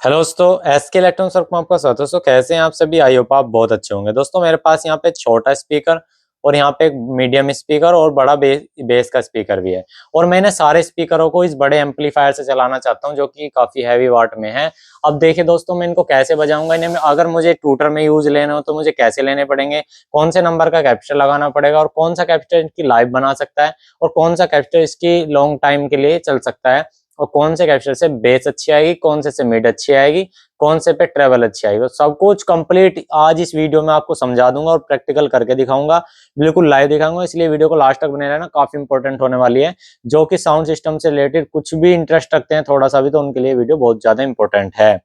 Hello दोस्तों, SK electronics work में आपका स्वागत है। दोस्तों कैसे हैं आप सभी? आई होप आप बहुत अच्छे होंगे। दोस्तों मेरे पास यहाँ पे छोटा स्पीकर और यहाँ पे एक मीडियम स्पीकर और बड़ा बेस का स्पीकर भी है। और मैंने सारे स्पीकरों को इस बड़े एम्पलीफायर से चलाना चाहता हूँ जो कि काफी हैवी वाट में है। अब देखिए दोस्तों, मैं इनको कैसे बजाऊंगा, इन्हें अगर मुझे ट्यूटर में यूज लेना हो तो मुझे कैसे लेने पड़ेंगे, कौन से नंबर का कैपेसिटर लगाना पड़ेगा और कौन सा कैपेसिटर इसकी लाइफ बना सकता है और कौन सा कैपेसिटर इसकी लॉन्ग टाइम के लिए चल सकता है और कौन से कैपेसिटर से बेस अच्छी आएगी, कौन से मिड अच्छी आएगी, कौन से पे ट्रेवल अच्छी आएगी, तो सब कुछ कंप्लीट आज इस वीडियो में आपको समझा दूंगा और प्रैक्टिकल करके दिखाऊंगा, बिल्कुल लाइव दिखाऊंगा। इसलिए वीडियो को लास्ट तक बने रहना, काफी इंपॉर्टेंट होने वाली है। जो कि साउंड सिस्टम से रिलेटेड कुछ भी इंटरेस्ट रखते हैं थोड़ा सा भी, तो उनके लिए वीडियो बहुत ज्यादा इंपॉर्टेंट है।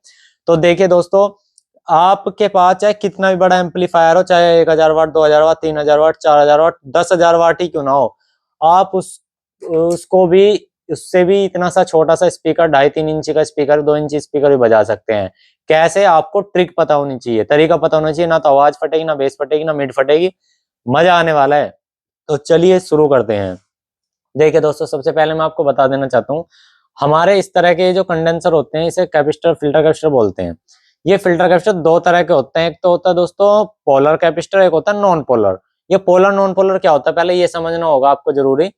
तो देखिए दोस्तों, आपके पास चाहे कितना भी बड़ा एम्पलीफायर हो, चाहे 1000 वाट, 2000 वाट, 3000 वाट, 4000 वाट, 10,000 वाट ही क्यों ना हो, आप उसको भी, उससे भी इतना सा छोटा सा स्पीकर, 2.5-3 इंची का स्पीकर, 2 इंची स्पीकर भी बजा सकते हैं। कैसे? आपको ट्रिक पता होनी चाहिए, तरीका पता होना चाहिए, ना तो आवाज फटेगी, ना बेस फटेगी, ना मिड फटेगी, मजा आने वाला है। तो चलिए शुरू करते हैं। देखिए दोस्तों, सबसे पहले मैं आपको बता देना चाहता हूँ, हमारे इस तरह के जो कंडेंसर होते हैं इसे कैपेसिटर, फिल्टर कैपेसिटर बोलते हैं। ये फिल्टर कैपेसिटर दो तरह के होते हैं, एक तो होता है दोस्तों पोलर कैपेसिटर, एक होता है नॉन पोलर। ये पोलर नॉन पोलर क्या होता है पहले ये समझना होगा आपको जरूरी।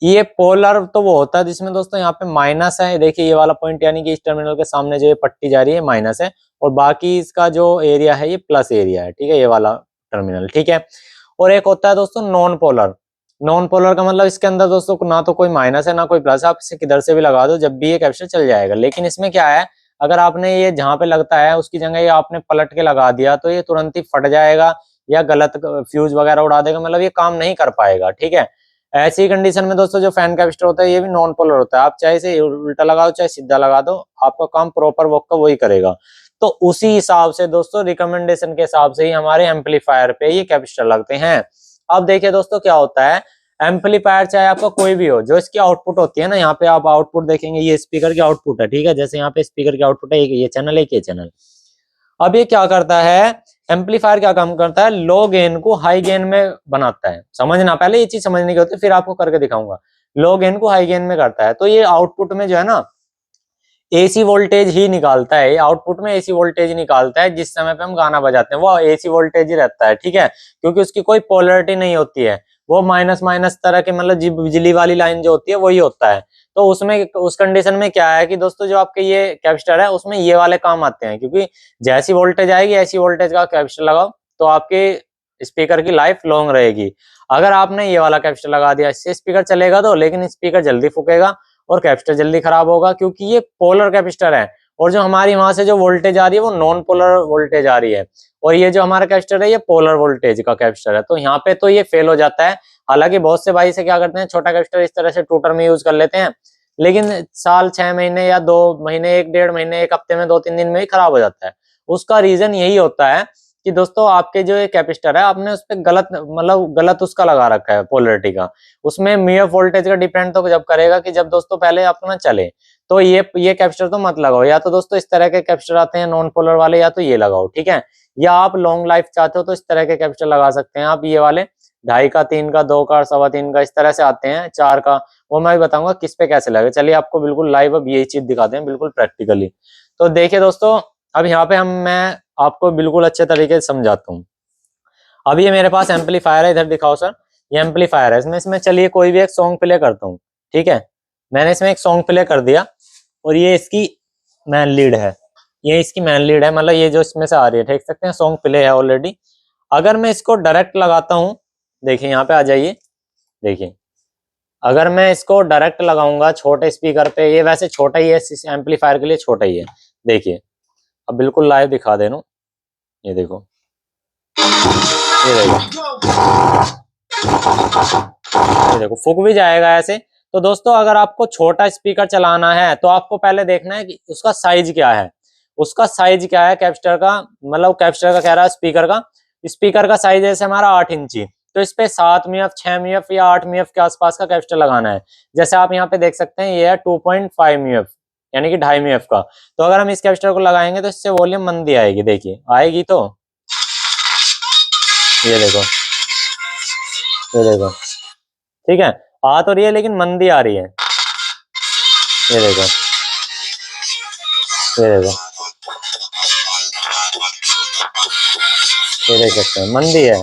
ये पोलर तो वो होता है जिसमें दोस्तों यहाँ पे माइनस है, देखिए ये वाला पॉइंट, यानी कि इस टर्मिनल के सामने जो ये पट्टी जा रही है माइनस है, और बाकी इसका जो एरिया है ये प्लस एरिया है, ठीक है, ये वाला टर्मिनल, ठीक है। और एक होता है दोस्तों नॉन पोलर। नॉन पोलर का मतलब इसके अंदर दोस्तों ना तो कोई माइनस है ना कोई प्लस है, आप इसे किधर से भी लगा दो जब भी ये कैपेसिटर चल जाएगा। लेकिन इसमें क्या है, अगर आपने ये जहां पे लगता है उसकी जगह ये आपने पलट के लगा दिया तो ये तुरंत ही फट जाएगा या गलत फ्यूज वगैरह उड़ा देगा, मतलब ये काम नहीं कर पाएगा, ठीक है। ऐसी कंडीशन में दोस्तों जो फैन कैपेसिटर होता है ये भी नॉन पोलर होता है, आप चाहे इसे उल्टा लगाओ चाहे सीधा लगा दो, आपका काम प्रॉपर वर्क का वही करेगा। तो उसी हिसाब से दोस्तों, रिकमेंडेशन के हिसाब से ही हमारे एम्पलीफायर पे ये कैपेसिटर लगते हैं। अब देखिए दोस्तों क्या होता है, एम्पलीफायर चाहे आपका कोई भी हो, जो इसकी आउटपुट होती है ना, यहाँ पे आप आउटपुट देखेंगे, ये स्पीकर की आउटपुट है, ठीक है। जैसे यहाँ पे स्पीकर की आउटपुट है, एक ये चैनल, एक ये चैनल। अब ये क्या करता है, एम्पलीफायर क्या काम करता है, लो गेन को हाई गेन में बनाता है। समझना, पहले ये चीज समझने की होती है, फिर आपको करके दिखाऊंगा। लो गेन को हाई गेन में करता है, तो ये आउटपुट में जो है ना एसी वोल्टेज ही निकालता है, ये आउटपुट में एसी वोल्टेज निकालता है। जिस समय पे हम गाना बजाते हैं वो एसी वोल्टेज ही रहता है, ठीक है, क्योंकि उसकी कोई पोलरिटी नहीं होती है। वो माइनस माइनस तरह के, मतलब बिजली वाली लाइन जो होती है वही होता है। तो उसमें, उस कंडीशन में क्या है कि दोस्तों जो आपके ये कैपेसिटर है उसमें ये वाले काम आते हैं, क्योंकि जैसी वोल्टेज आएगी ऐसी वोल्टेज का कैपेसिटर लगाओ तो आपके स्पीकर की लाइफ लॉन्ग रहेगी। अगर आपने ये वाला कैपेसिटर लगा दिया, इससे स्पीकर चलेगा तो, लेकिन स्पीकर जल्दी फूकेगा और कैपेसिटर जल्दी खराब होगा, क्योंकि ये पोलर कैपेसिटर है। और जो हमारी वहां से जो वोल्टेज आ रही है वो नॉन पोलर वोल्टेज आ रही है, और ये जो हमारा कैपेसिटर है ये पोलर वोल्टेज का कैपेसिटर है, तो यहाँ पे तो ये फेल हो जाता है। हालांकि बहुत से भाई से क्या करते हैं, छोटा कैपेसिटर इस तरह से टूटर में यूज कर लेते हैं, लेकिन साल 6 महीने या 2 महीने, 1-1.5 महीने, एक हफ्ते में, 2-3 दिन में ही खराब हो जाता है। उसका रीजन यही होता है कि दोस्तों आपके जो ये कैपेसिटर है आपने उस पर गलत, मतलब गलत उसका लगा रखा है पोलरिटी का। उसमें मीएफ वोल्टेज का डिपेंड तो जब करेगा कि जब दोस्तों पहले अपना चले, तो ये कैपेसिटर तो मत लगाओ। या तो दोस्तों इस तरह के कैपेसिटर आते हैं नॉन पोलर वाले, या तो ये लगाओ, ठीक है। या आप लॉन्ग लाइफ चाहते हो तो इस तरह के कैपेसिटर लगा सकते हैं आप, ये वाले 2.5 का, 3 का, 2 का, 3.25 का, इस तरह से आते हैं, 4 का। वो मैं भी बताऊंगा किस पे कैसे लगे। चलिए आपको बिल्कुल लाइव अब यही चीज दिखाते हैं, बिल्कुल प्रैक्टिकली। तो देखिए दोस्तों, अब यहाँ पे मैं आपको बिल्कुल अच्छे तरीके से समझाता हूँ। अब ये मेरे पास एम्पलीफायर है, इधर दिखाओ सर, ये एम्पलीफायर है। इसमें चलिए कोई भी एक सॉन्ग प्ले करता हूँ, ठीक है। मैंने इसमें एक सॉन्ग प्ले कर दिया और ये इसकी मैन लीड है, ये इसकी मैन लीड है, मतलब ये जो इसमें से आ रही है, देख सकते हैं सॉन्ग प्ले है ऑलरेडी। अगर मैं इसको डायरेक्ट लगाता हूँ, देखिए यहाँ पे आ जाइए, देखिए अगर मैं इसको डायरेक्ट लगाऊंगा छोटे स्पीकर पे, ये वैसे छोटा ही है, इस एम्पलीफायर के लिए छोटा ही है, देखिए। अब बिल्कुल लाइव दिखा दे रहा हूं, ये देखो, ये देखो, ये देखो फूक भी जाएगा ऐसे। तो दोस्तों अगर आपको छोटा स्पीकर चलाना है तो आपको पहले देखना है कि उसका साइज क्या है, उसका साइज क्या है कैपेसिटर का, मतलब कैपेसिटर का कह रहा है, स्पीकर का। स्पीकर का साइज जैसे हमारा 8 इंची, तो इस पे 7 मीएफ, 6 मीएफ या 8 मीएफ के आसपास का कैपेसिटर लगाना है। जैसे आप यहाँ पे देख सकते हैं ये है 2.5 मीएफ, यानी कि 2.5 मीएफ का। तो अगर हम इस कैपेसिटर को लगाएंगे तो इससे वॉल्यूम मंदी आएगी, देखिए आएगी, तो ये देखो, ये देखो, ठीक है, आ तो रही है लेकिन मंदी आ रही है, ये देखो, ये देखो। ये देख सकते हैं मंदी है,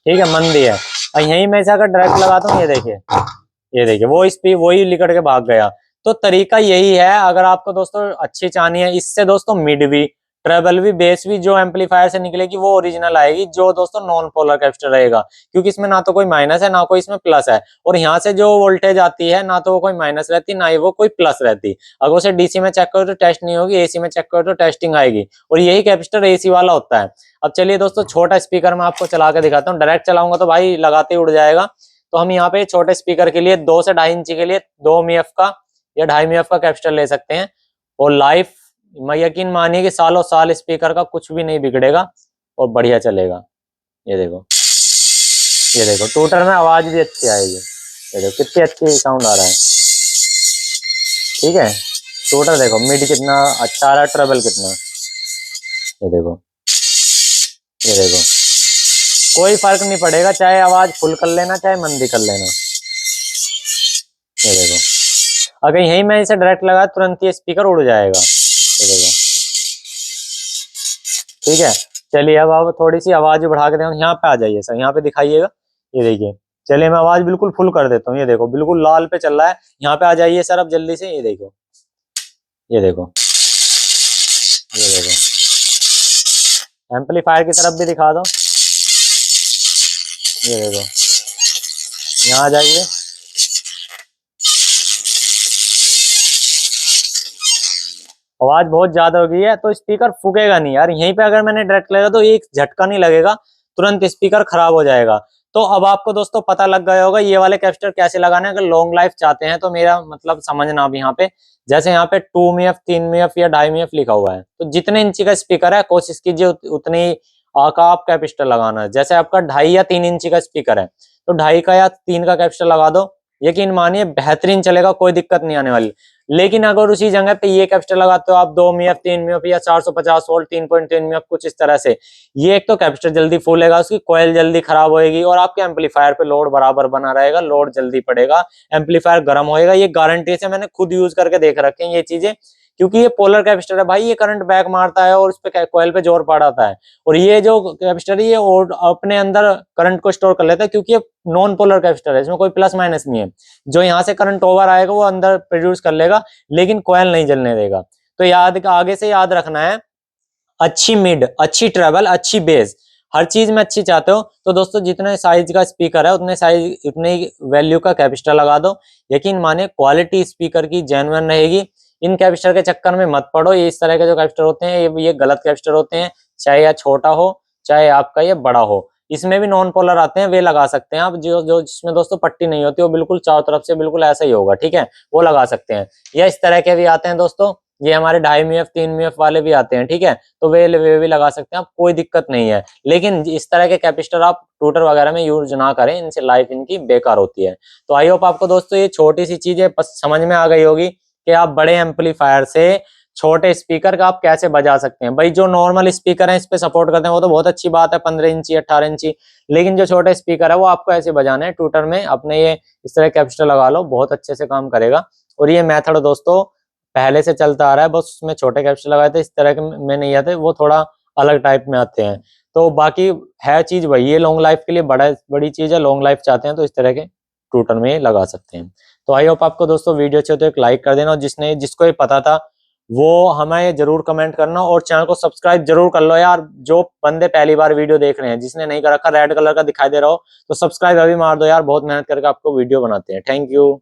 ठीक है मंदी है। और यहीं में से अगर डायरेक्ट लगाता हूँ, ये देखिए वो इस पे वही लिकड़ के भाग गया। तो तरीका यही है, अगर आपको दोस्तों अच्छी चाहनी है, इससे दोस्तों मिड भी, ट्रेबल भी, बेस भी जो एम्पलीफायर से निकलेगी वो ओरिजिनल आएगी, जो दोस्तों नॉन पोलर कैपेसिटर रहेगा, क्योंकि इसमें ना तो कोई माइनस है ना कोई इसमें प्लस है। और यहाँ से जो वोल्टेज आती है ना तो वो कोई माइनस रहती ना ही वो कोई प्लस रहती। अगर उसे डीसी में चेक करो तो टेस्ट नहीं होगी, एसी में चेक करो तो टेस्टिंग आएगी। और यही कैपेसिटर एसी वाला होता है। अब चलिए दोस्तों छोटा स्पीकर मैं आपको चला के दिखाता हूँ, डायरेक्ट चलाऊंगा तो भाई लगाते ही उड़ जाएगा। तो हम यहाँ पे छोटे स्पीकर के लिए 2 से 2.5 इंची के लिए 2 मीएफ का या 2.5 मीएफ का कैपेसिटर ले सकते हैं। और लाइफ मैं यकीन मानिए कि सालों साल स्पीकर का कुछ भी नहीं बिगड़ेगा और बढ़िया चलेगा। ये देखो, ये देखो टूटर में आवाज भी अच्छी आएगी, ये देखो कितनी अच्छी साउंड आ रहा है, ठीक है। टूटर देखो मिड कितना अच्छा आ रहा है, ट्रेबल कितना, ये देखो, ये देखो कोई फर्क नहीं पड़ेगा, चाहे आवाज फुल कर लेना चाहे मंदी कर लेना। ये देखो अगर यहीं मैं इसे डायरेक्ट लगा तुरंत ये स्पीकर उड़ जाएगा, ये देखो, ठीक है। चलिए अब आप थोड़ी सी आवाज बढ़ा के दें, यहाँ पे आ जाइए सर, यहाँ पे दिखाइएगा, ये देखिए। चलिए मैं आवाज बिल्कुल फुल कर देता हूँ, ये देखो बिल्कुल लाल पे चल रहा है। यहाँ पे आ जाइए सर अब जल्दी से, ये देखो, ये देखो, ये देखो एम्पलीफायर की तरफ भी दिखा दो, ये देखो, यहाँ आ जाइए, आवाज बहुत ज्यादा हो गई है तो स्पीकर फूकेगा नहीं यार। यहीं पे अगर मैंने डायरेक्ट लगा तो एक झटका नहीं लगेगा, तुरंत स्पीकर खराब हो जाएगा। तो अब आपको दोस्तों पता लग गया होगा ये वाले कैपेसिटर कैसे लगाने हैं। अगर लॉन्ग लाइफ चाहते हैं तो मेरा मतलब समझना अब यहाँ पे, जैसे यहाँ पे 2 मीएफ 3 मीएफ या 2.5 मीएफ लिखा हुआ है, तो जितने इंची का स्पीकर है कोशिश कीजिए उतनी का आप कैपेसिटर लगाना है। जैसे आपका 2.5 या 3 इंची का स्पीकर है तो 2.5 का या 3 का कैपेसिटर लगा दो, यकीन मानिए बेहतरीन चलेगा, कोई दिक्कत नहीं आने वाली। लेकिन अगर उसी जगह पे ये कैपेसिटर लगाते हो आप 2 मीएफ 3 मीएफ या 450 वोल्ट 3.3 मीएफ कुछ इस तरह से, ये एक तो कैपेसिटर जल्दी फूलेगा, उसकी कॉइल जल्दी खराब होएगी और आपके एम्पलीफायर पे लोड बराबर बना रहेगा, लोड जल्दी पड़ेगा, एम्पलीफायर गर्म होएगा। ये गारंटी से मैंने खुद यूज करके देख रखे हैं ये चीजें, क्योंकि ये पोलर कैपेसिटर है भाई, ये करंट बैक मारता है और उस पे कॉइल पे जोर पड़ाता है। और ये जो कैपेसिटर है ये अपने अंदर करंट को स्टोर कर लेता है, क्योंकि ये नॉन पोलर कैपेसिटर है, इसमें कोई प्लस माइनस नहीं है। जो यहाँ से करंट ओवर आएगा वो अंदर प्रोड्यूस कर लेगा, लेकिन कॉइल नहीं जलने देगा। तो याद आगे से याद रखना है, अच्छी मिड, अच्छी ट्रेबल, अच्छी बेस, हर चीज में अच्छी चाहते हो तो दोस्तों जितने साइज का स्पीकर है उतने साइज उतने वैल्यू का कैपेसिटर लगा दो। यकीन माने क्वालिटी स्पीकर की जेन्युइन रहेगी। इन कैपेसिटर के चक्कर में मत पड़ो, ये इस तरह के जो कैपेसिटर होते हैं ये गलत कैपेसिटर होते हैं, चाहे या छोटा हो चाहे आपका ये बड़ा हो। इसमें भी नॉन पोलर आते हैं, वे लगा सकते हैं आप, जो जो जिसमें दोस्तों पट्टी नहीं होती, वो बिल्कुल चारों तरफ से बिल्कुल ऐसा ही होगा, ठीक है, वो लगा सकते हैं। या इस तरह के भी आते हैं दोस्तों, ये हमारे 2.5 मीएफ 3 मीएफ वाले भी आते हैं, ठीक है, तो वे भी लगा सकते हैं आप, कोई दिक्कत नहीं है। लेकिन इस तरह के कैपेसिटर आप टूटर वगैरह में यूज ना करें, इनसे लाइफ इनकी बेकार होती है। तो आई होप आपको दोस्तों ये छोटी सी चीजें समझ में आ गई होगी कि आप बड़े एम्पलीफायर से छोटे स्पीकर का आप कैसे बजा सकते हैं। भाई जो नॉर्मल स्पीकर है इस पे सपोर्ट करते हैं वो तो बहुत अच्छी बात है, 15 इंची 18 इंची, लेकिन जो छोटे स्पीकर है वो आपको ऐसे बजाने हैं टूटर में, अपने ये इस तरह कैपेसिटर लगा लो, बहुत अच्छे से काम करेगा। और ये मेथड दोस्तों पहले से चलता आ रहा है, बस उसमें छोटे कैपेसिटर लगाए थे, इस तरह के में नहीं आते, वो थोड़ा अलग टाइप में आते हैं। तो बाकी है चीज वही है, लॉन्ग लाइफ के लिए बड़ी चीज है, लॉन्ग लाइफ चाहते हैं तो इस तरह के टूटर में लगा सकते हैं। तो आई होप आपको दोस्तों वीडियो अच्छी हो तो एक लाइक कर देना, और जिसको ये पता था वो हमें जरूर कमेंट करना, और चैनल को सब्सक्राइब जरूर कर लो यार। जो बंदे पहली बार वीडियो देख रहे हैं, जिसने नहीं कर रखा, रेड कलर का दिखाई दे रहा हो तो सब्सक्राइब अभी मार दो यार, बहुत मेहनत करके आपको वीडियो बनाते हैं। Thank you.